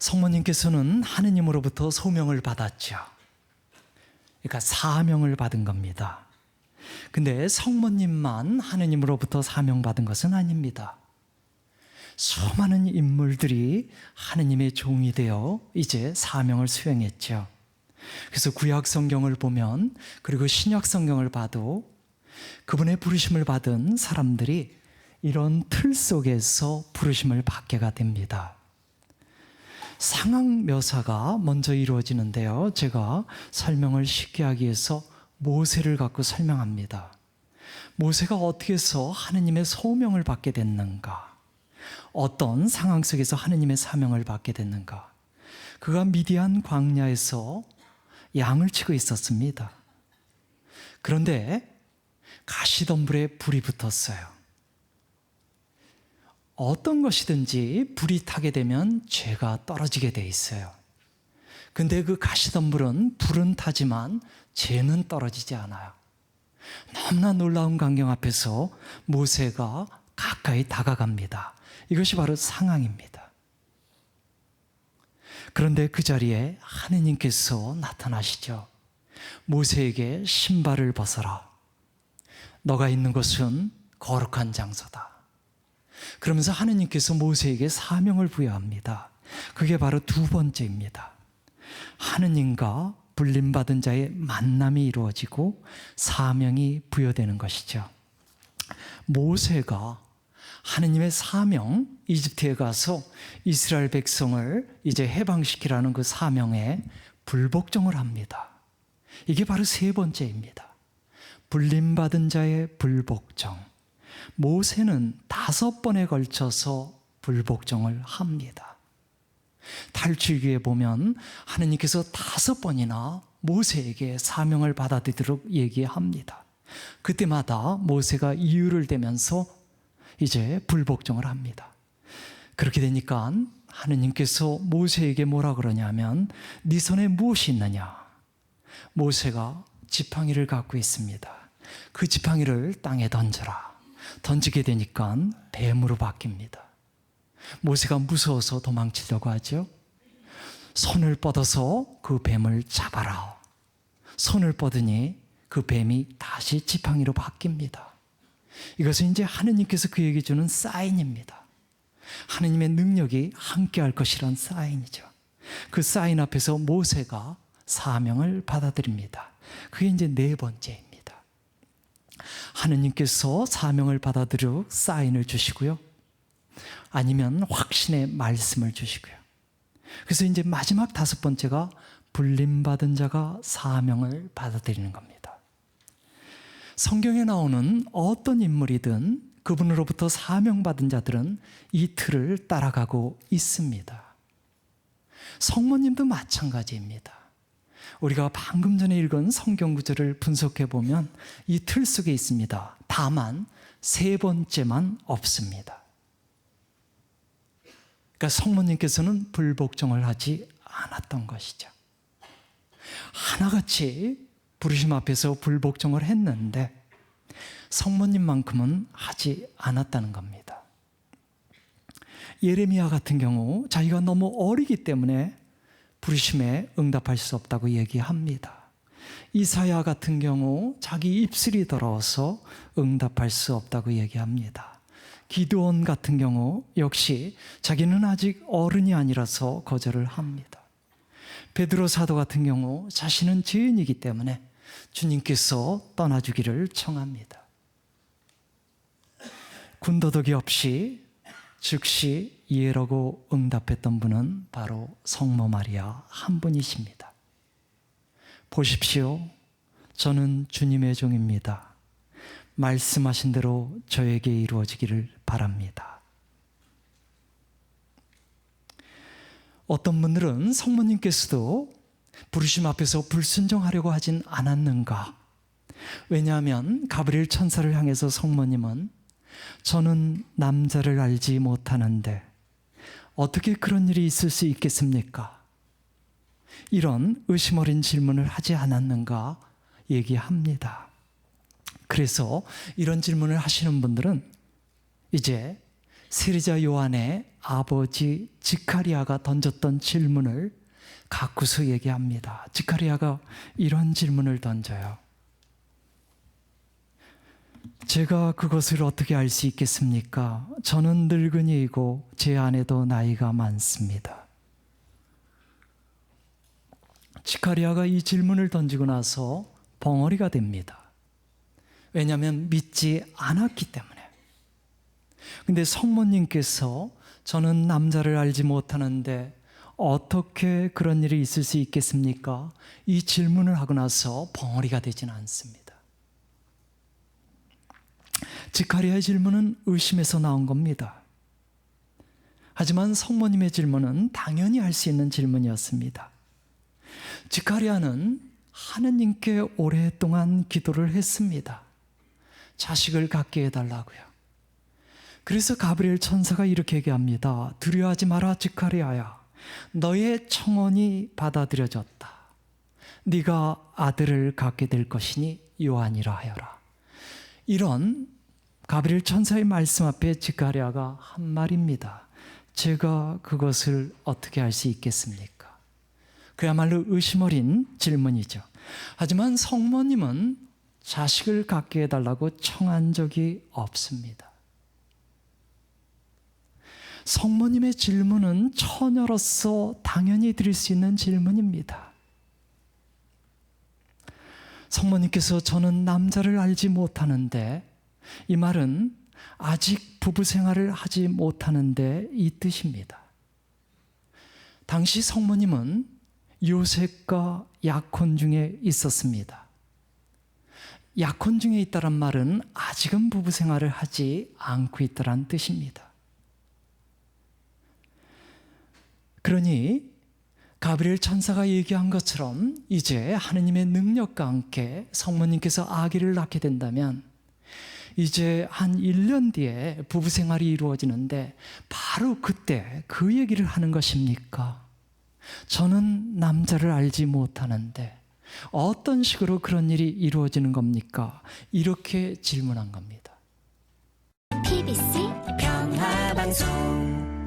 성모님께서는 하느님으로부터 소명을 받았죠. 그러니까 사명을 받은 겁니다. 근데 성모님만 하느님으로부터 사명받은 것은 아닙니다. 수많은 인물들이 하느님의 종이 되어 이제 사명을 수행했죠. 그래서 구약 성경을 보면, 그리고 신약 성경을 봐도 그분의 부르심을 받은 사람들이 이런 틀 속에서 부르심을 받게가 됩니다. 상황 묘사가 먼저 이루어지는데요, 제가 설명을 쉽게 하기 위해서 모세를 갖고 설명합니다. 모세가 어떻게 해서 하느님의 소명을 받게 됐는가, 어떤 상황 속에서 하느님의 사명을 받게 됐는가. 그가 미디안 광야에서 양을 치고 있었습니다. 그런데 가시덤불에 불이 붙었어요. 어떤 것이든지 불이 타게 되면 죄가 떨어지게 돼 있어요. 근데 그 가시덤불은 불은 타지만 죄는 떨어지지 않아요. 너무나 놀라운 광경 앞에서 모세가 가까이 다가갑니다. 이것이 바로 상황입니다. 그런데 그 자리에 하느님께서 나타나시죠. 모세에게 신발을 벗어라. 너가 있는 곳은 거룩한 장소다. 그러면서 하느님께서 모세에게 사명을 부여합니다. 그게 바로 두 번째입니다. 하느님과 불림받은 자의 만남이 이루어지고 사명이 부여되는 것이죠. 모세가 하느님의 사명, 이집트에 가서 이스라엘 백성을 이제 해방시키라는 그 사명에 불복종을 합니다. 이게 바로 세 번째입니다. 불림받은 자의 불복종. 모세는 5번에 걸쳐서 불복종을 합니다. 탈출기에 보면 하느님께서 5번이나 모세에게 사명을 받아들이도록 얘기합니다. 그때마다 모세가 이유를 대면서 이제 불복종을 합니다. 그렇게 되니까 하느님께서 모세에게 뭐라 그러냐면, 네 손에 무엇이 있느냐? 모세가 지팡이를 갖고 있습니다. 그 지팡이를 땅에 던져라. 던지게 되니까 뱀으로 바뀝니다. 모세가 무서워서 도망치려고 하죠. 손을 뻗어서 그 뱀을 잡아라. 손을 뻗으니 그 뱀이 다시 지팡이로 바뀝니다. 이것은 이제 하느님께서 그에게 주는 사인입니다. 하느님의 능력이 함께할 것이란 사인이죠. 그 사인 앞에서 모세가 사명을 받아들입니다. 그게 이제 네 번째입니다. 하느님께서 사명을 받아들여 사인을 주시고요, 아니면 확신의 말씀을 주시고요. 그래서 이제 마지막 5번째가 불림받은 자가 사명을 받아들이는 겁니다. 성경에 나오는 어떤 인물이든 그분으로부터 사명받은 자들은 이 틀을 따라가고 있습니다. 성모님도 마찬가지입니다. 우리가 방금 전에 읽은 성경 구절을 분석해 보면 이 틀 속에 있습니다. 다만 3번째만 없습니다. 그러니까 성모님께서는 불복종을 하지 않았던 것이죠. 하나같이 부르심 앞에서 불복종을 했는데 성모님만큼은 하지 않았다는 겁니다. 예레미야 같은 경우 자기가 너무 어리기 때문에 부르심에 응답할 수 없다고 얘기합니다. 이사야 같은 경우 자기 입술이 더러워서 응답할 수 없다고 얘기합니다. 기드온 같은 경우 역시 자기는 아직 어른이 아니라서 거절을 합니다. 베드로 사도 같은 경우 자신은 죄인이기 때문에 주님께서 떠나주기를 청합니다. 군더더기 없이 즉시 예라고 응답했던 분은 바로 성모 마리아 한 분이십니다. 보십시오. 저는 주님의 종입니다. 말씀하신 대로 저에게 이루어지기를 바랍니다. 어떤 분들은 성모님께서도 부르심 앞에서 불순종하려고 하진 않았는가? 왜냐하면 가브리엘 천사를 향해서 성모님은 저는 남자를 알지 못하는데 어떻게 그런 일이 있을 수 있겠습니까? 이런 의심 어린 질문을 하지 않았는가 얘기합니다. 그래서 이런 질문을 하시는 분들은 이제 세리자 요한의 아버지 지카리아가 던졌던 질문을 갖고서 얘기합니다. 지카리아가 이런 질문을 던져요. 제가 그것을 어떻게 알 수 있겠습니까? 저는 늙은이이고 제 아내도 나이가 많습니다. 지카리아가 이 질문을 던지고 나서 벙어리가 됩니다. 왜냐하면 믿지 않았기 때문에. 근데 성모님께서 저는 남자를 알지 못하는데 어떻게 그런 일이 있을 수 있겠습니까? 이 질문을 하고 나서 벙어리가 되지는 않습니다. 지카리아의 질문은 의심에서 나온 겁니다. 하지만 성모님의 질문은 당연히 할 수 있는 질문이었습니다. 지카리아는 하느님께 오랫동안 기도를 했습니다. 자식을 갖게 해달라고요. 그래서 가브리엘 천사가 이렇게 얘기합니다. 두려워하지 마라 지카리아야. 너의 청혼이 받아들여졌다. 네가 아들을 갖게 될 것이니 요한이라 하여라. 이런 가브리엘 천사의 말씀 앞에 지카리아가 한 말입니다. 제가 그것을 어떻게 알 수 있겠습니까? 그야말로 의심 어린 질문이죠. 하지만 성모님은 자식을 갖게 해달라고 청한 적이 없습니다. 성모님의 질문은 처녀로서 당연히 드릴 수 있는 질문입니다. 성모님께서 저는 남자를 알지 못하는데, 이 말은 아직 부부 생활을 하지 못하는데 이 뜻입니다. 당시 성모님은 요셉과 약혼 중에 있었습니다. 약혼 중에 있다란 말은 아직은 부부 생활을 하지 않고 있다란 뜻입니다. 그러니 가브리엘 천사가 얘기한 것처럼 이제 하느님의 능력과 함께 성모님께서 아기를 낳게 된다면 이제 한 1년 뒤에 부부 생활이 이루어지는데 바로 그때 그 얘기를 하는 것입니까? 저는 남자를 알지 못하는데 어떤 식으로 그런 일이 이루어지는 겁니까? 이렇게 질문한 겁니다. PBC 평화방송